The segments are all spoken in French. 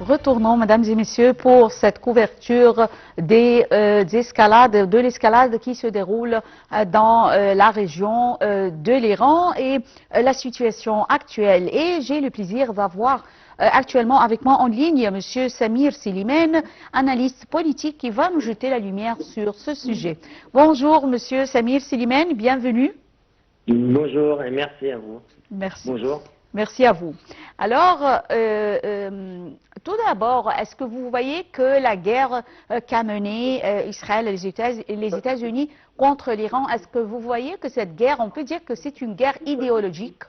Retournons, mesdames et messieurs, pour cette couverture de l'escalade qui se déroule dans la région de l'Iran et la situation actuelle. Et j'ai le plaisir d'avoir actuellement avec moi en ligne M. Samir Slimane, analyste politique, qui va nous jeter la lumière sur ce sujet. Bonjour, M. Samir Slimane, bienvenue. Bonjour et merci à vous. Merci. Bonjour. Merci à vous. Alors, tout d'abord, est-ce que vous voyez que la guerre qu'a menée Israël et les États-Unis contre l'Iran, est-ce que vous voyez que cette guerre, on peut dire que c'est une guerre idéologique?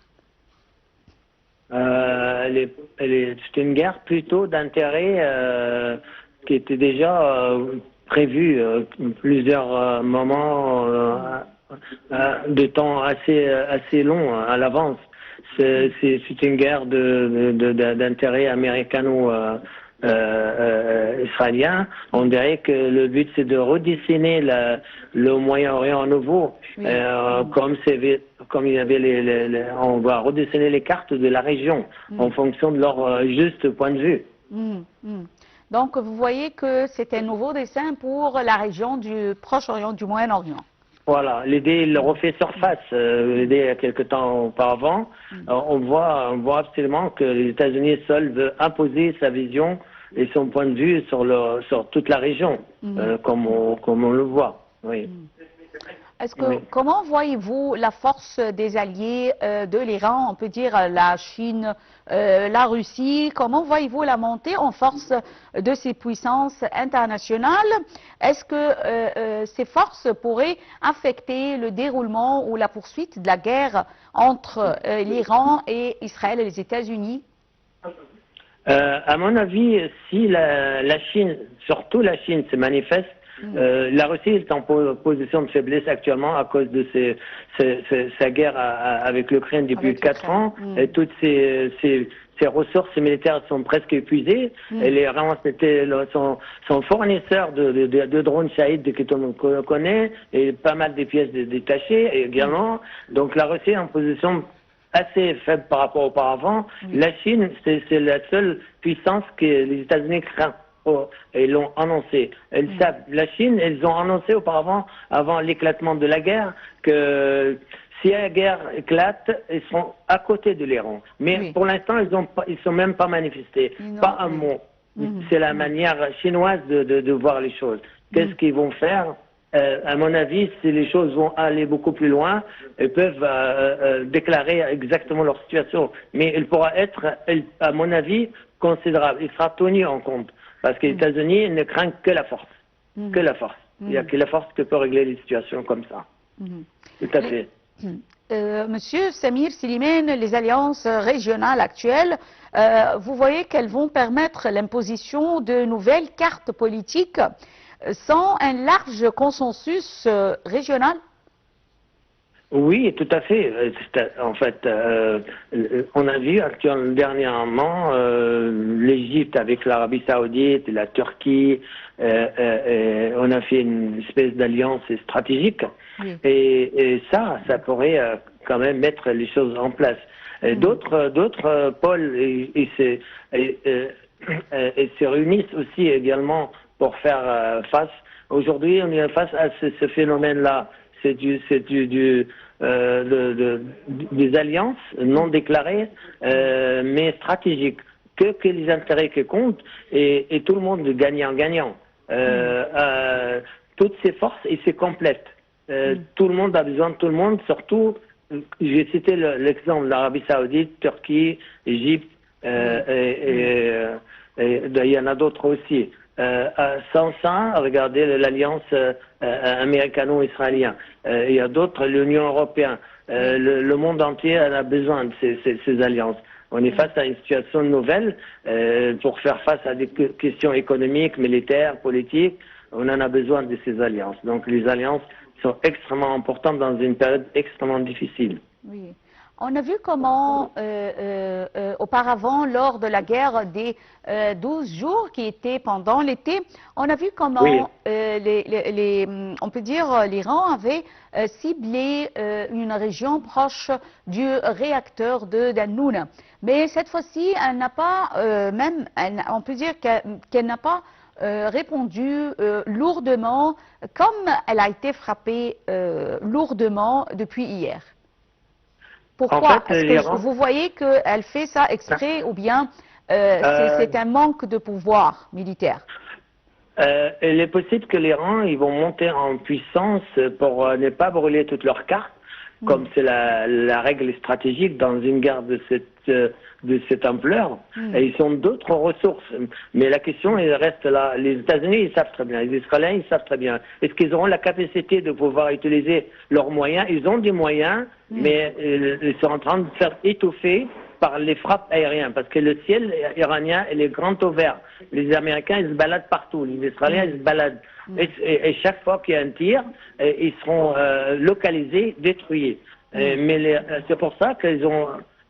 C'est une guerre plutôt d'intérêt qui était déjà prévue plusieurs moments de temps assez long à l'avance. C'est une guerre d'intérêt américano-israélien. On dirait que le but c'est de redessiner le Moyen-Orient à nouveau, oui. Comme il y avait on va redessiner les cartes de la région en fonction de leur juste point de vue. Donc vous voyez que c'est un nouveau dessin pour la région du Proche-Orient, du Moyen-Orient. Voilà, l'idée il refait surface. L'idée il y a quelque temps auparavant, on voit absolument que les États-Unis seuls veulent imposer sa vision et son point de vue sur toute la région, comme on le voit. Oui. Comment voyez-vous la force des alliés de l'Iran, on peut dire la Chine, la Russie? Comment voyez-vous la montée en force de ces puissances internationales? Est-ce que ces forces pourraient affecter le déroulement ou la poursuite de la guerre entre l'Iran et Israël et les États-Unis? À mon avis, si la Chine, surtout la Chine, se manifeste, la Russie est en position de faiblesse actuellement à cause de sa guerre avec l'Ukraine depuis 4 ans. Et toutes ses ressources militaires sont presque épuisées. Et les Russes sont fournisseurs de drones Shahid que tout le monde connaît et pas mal de pièces détachées également. Donc la Russie est en position assez faible par rapport auparavant. La Chine, c'est la seule puissance que les États-Unis craignent. Ils l'ont annoncé. Elles savent, la Chine, elles ont annoncé auparavant, avant l'éclatement de la guerre, que si la guerre éclate, ils seront à côté de l'Iran. Mais pour l'instant, ils sont même pas manifestés. Pas un mot. C'est la manière chinoise de voir les choses. Qu'est-ce qu'ils vont faire? À mon avis, si les choses vont aller beaucoup plus loin, ils peuvent déclarer exactement leur situation. Mais il pourra être, à mon avis, considérable. Il sera tenu en compte. Parce que les États-Unis ne craignent que la force. Que la force. Il n'y a que la force qui peut régler les situations comme ça. Tout à fait. Monsieur Samir Slimane, les alliances régionales actuelles, vous voyez qu'elles vont permettre l'imposition de nouvelles cartes politiques sans un large consensus régional? Oui, tout à fait. En fait, on a vu actuellement dernièrement l'Égypte avec l'Arabie Saoudite, la Turquie, on a fait une espèce d'alliance stratégique. Et ça pourrait quand même mettre les choses en place. D'autres pôles se réunissent aussi également pour faire face. Aujourd'hui, on est face à ce phénomène-là. C'est des alliances non déclarées, mais stratégiques. Que les intérêts qui comptent et tout le monde gagnant-gagnant. Toutes ces forces et se complètent. Tout le monde a besoin de tout le monde, surtout, j'ai cité l'exemple de l'Arabie Saoudite, Turquie, Égypte, et il y en a d'autres aussi. Sans ça, regardez l'alliance américano-israélienne. Il y a d'autres, l'Union européenne. Le monde entier en a besoin de ces alliances. On est face à une situation nouvelle pour faire face à des questions économiques, militaires, politiques. On en a besoin de ces alliances. Donc les alliances sont extrêmement importantes dans une période extrêmement difficile. Oui. On a vu comment, auparavant, lors de la guerre des 12 jours qui était pendant l'été, on a vu comment, on peut dire, l'Iran avait ciblé une région proche du réacteur de Danoun. Mais cette fois-ci, elle n'a pas, on peut dire qu'elle n'a pas répondu lourdement, comme elle a été frappée lourdement depuis hier. Pourquoi? En fait, Est-ce que vous voyez qu'elle fait ça exprès ou bien c'est un manque de pouvoir militaire? Il est possible que l'Iran, ils vont monter en puissance pour ne pas brûler toutes leurs cartes, comme c'est la règle stratégique dans une guerre de cette ampleur. Et ils ont d'autres ressources. Mais la question, elle reste là. Les États-Unis, ils savent très bien. Les Israéliens, ils savent très bien. Est-ce qu'ils auront la capacité de pouvoir utiliser leurs moyens? Ils ont des moyens, mais ils sont en train de faire étouffer par les frappes aériennes, parce que le ciel iranien, il est grand ouvert. Les Américains, ils se baladent partout. Les Israéliens, ils se baladent. Et chaque fois qu'il y a un tir, ils seront localisés, détruits. Mais c'est pour ça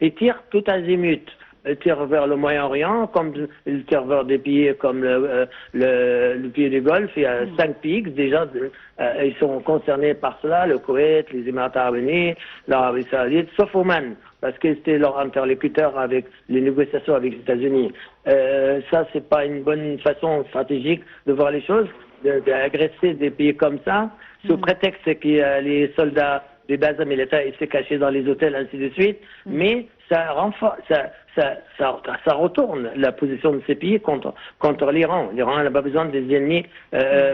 ils tirent tout azimut. Ils tirent vers le Moyen-Orient, comme ils tirent vers des pays comme le pays du Golfe. Il y a 5 pays déjà, ils sont concernés par cela, le Koweït, les Émirats arabes unis, l'Arabie saoudite, sauf Oman, parce que c'était leur interlocuteur avec les négociations avec les États-Unis. Ça, c'est pas une bonne façon stratégique de voir les choses, d'agresser des pays comme ça, sous prétexte que les soldats des bases militaires, ils se cachaient dans les hôtels, ainsi de suite. Mais ça retourne la position de ces pays contre l'Iran. L'Iran n'a pas besoin des ennemis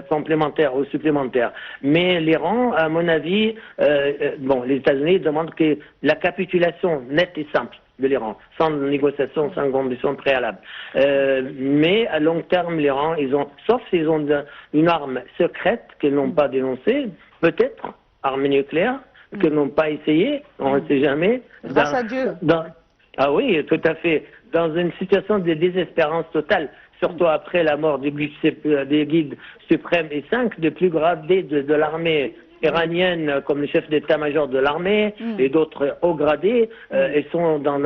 complémentaires ou supplémentaires. Mais l'Iran, à mon avis, les États-Unis demandent que la capitulation nette et simple de l'Iran, sans négociation, sans conditions préalables. Mais à long terme, l'Iran, sauf s'ils ont une arme secrète qu'ils n'ont pas dénoncée, peut-être arme nucléaire, qu'ils n'ont pas essayé, on ne sait jamais. Grâce à Dieu. Ah oui, tout à fait. Dans une situation de désespérance totale, surtout après la mort des guides suprêmes et 5 des plus gradés de l'armée iranienne, comme le chef d'état-major de l'armée et d'autres hauts gradés, ils sont dans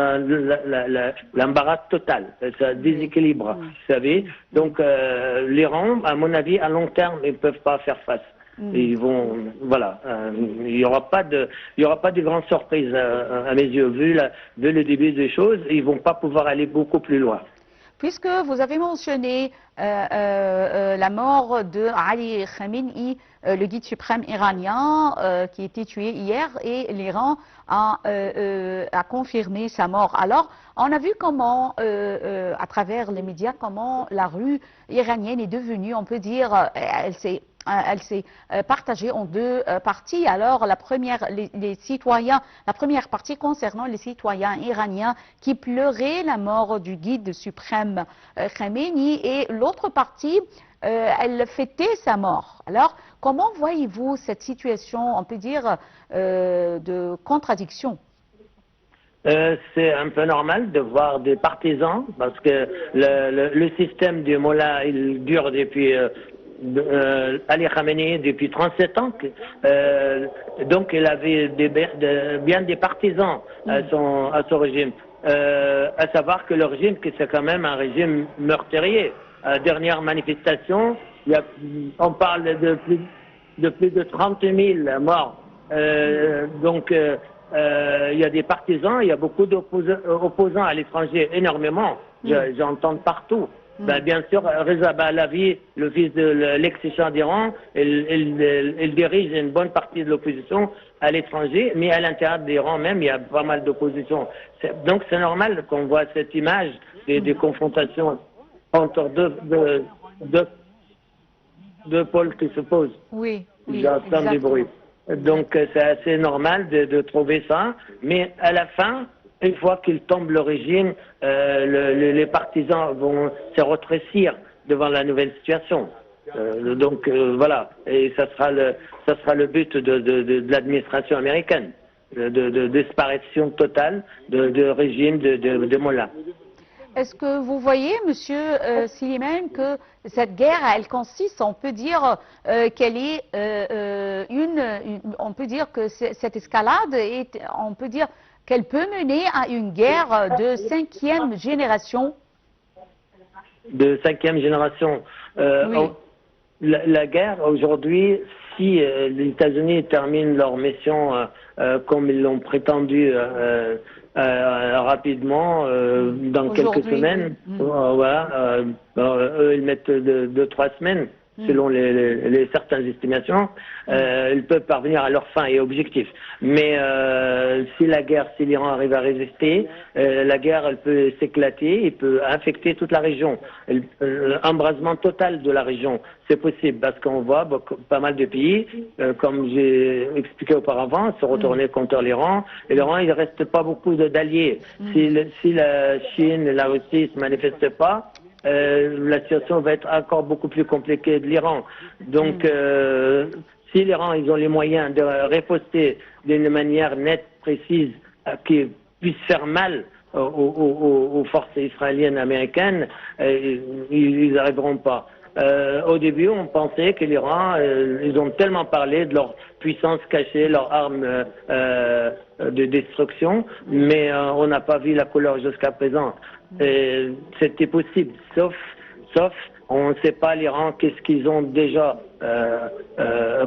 l'embarras total. Ça déséquilibre, vous savez. Donc l'Iran, à mon avis, à long terme, ils ne peuvent pas faire face. Et il n'y aura pas de grandes surprises à mes yeux, vu le début des choses. Ils vont pas pouvoir aller beaucoup plus loin. Puisque vous avez mentionné la mort de Ali Khamenei, le guide suprême iranien, qui a été tué hier, et l'Iran a confirmé sa mort. Alors, on a vu comment, à travers les médias, comment la rue iranienne est devenue, on peut dire, elle s'est partagée en 2 parties. Alors, la première partie concernant les citoyens iraniens qui pleuraient la mort du guide suprême Khamenei, et l'autre partie, elle fêtait sa mort. Alors, comment voyez-vous cette situation, on peut dire, de contradiction? C'est un peu normal de voir des partisans, parce que le système du Mollah, il dure depuis Ali Khamenei depuis 37 ans, donc il avait bien des partisans à son régime. À savoir que le régime, c'est quand même un régime meurtrier. Dernière manifestation, on parle de plus de 30 000 morts. Donc il y a des partisans, il y a beaucoup d'opposants à l'étranger, énormément. J'entends partout. Bien sûr, Reza Pahlavi, le fils de l'ex-Shah d'Iran, il dirige une bonne partie de l'opposition à l'étranger, mais à l'intérieur d'Iran même, il y a pas mal d'opposition. Donc c'est normal qu'on voit cette image des confrontations entre deux pôles qui s'opposent. Oui, j'entends du bruit. Donc c'est assez normal de trouver ça, mais à la fin, une fois qu'il tombe le régime, les partisans vont se rétrécir devant la nouvelle situation. Donc voilà, et ça sera le but de l'administration américaine, de disparition totale de régime de Mollah. Est-ce que vous voyez, Monsieur Slimane, que cette guerre, elle consiste, on peut dire qu'elle est on peut dire que cette escalade est, on peut dire qu'elle peut mener à une guerre de 5e génération? De 5e génération. Oui. La guerre aujourd'hui, si les États-Unis terminent leur mission comme ils l'ont prétendu rapidement dans quelques semaines, oui. voilà, eux ils mettent 2-3 semaines. Selon certaines estimations, ils peuvent parvenir à leur fin et objectif. Mais si l'Iran arrive à résister, la guerre, elle peut s'éclater, elle peut infecter toute la région. L'embrasement total de la région, c'est possible parce qu'on voit pas mal de pays, comme j'ai expliqué auparavant, se retourner contre l'Iran. Et l'Iran, il ne reste pas beaucoup d'alliés. Si la Chine et la Russie ne se manifestent pas, la situation va être encore beaucoup plus compliquée de l'Iran. Donc, si l'Iran, ils ont les moyens de riposter d'une manière nette, précise, qui puisse faire mal aux forces israéliennes, américaines, ils n'arriveront pas. Au début, on pensait que l'Iran, ils ont tellement parlé de leur puissance cachée, leur arme de destruction, mais on n'a pas vu la couleur jusqu'à présent. C'était possible, sauf on ne sait pas l'Iran qu'est-ce qu'ils ont déjà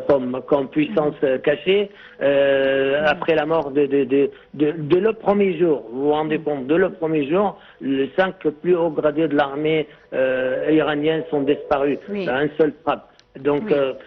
comme puissance cachée après la mort de le premier jour. Vous vous rendez compte, de le premier jour, les 5 plus hauts gradés de l'armée iranienne sont disparus à un seul frappe. Donc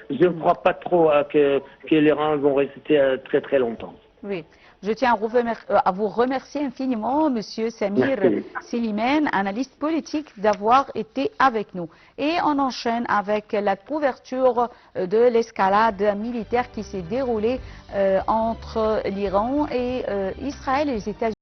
je ne crois pas trop que l'Iran vont rester très très longtemps. Oui. Je tiens à vous remercier infiniment, Monsieur Samir Slimane, analyste politique, d'avoir été avec nous. Et on enchaîne avec la couverture de l'escalade militaire qui s'est déroulée entre l'Iran et Israël et les États-Unis.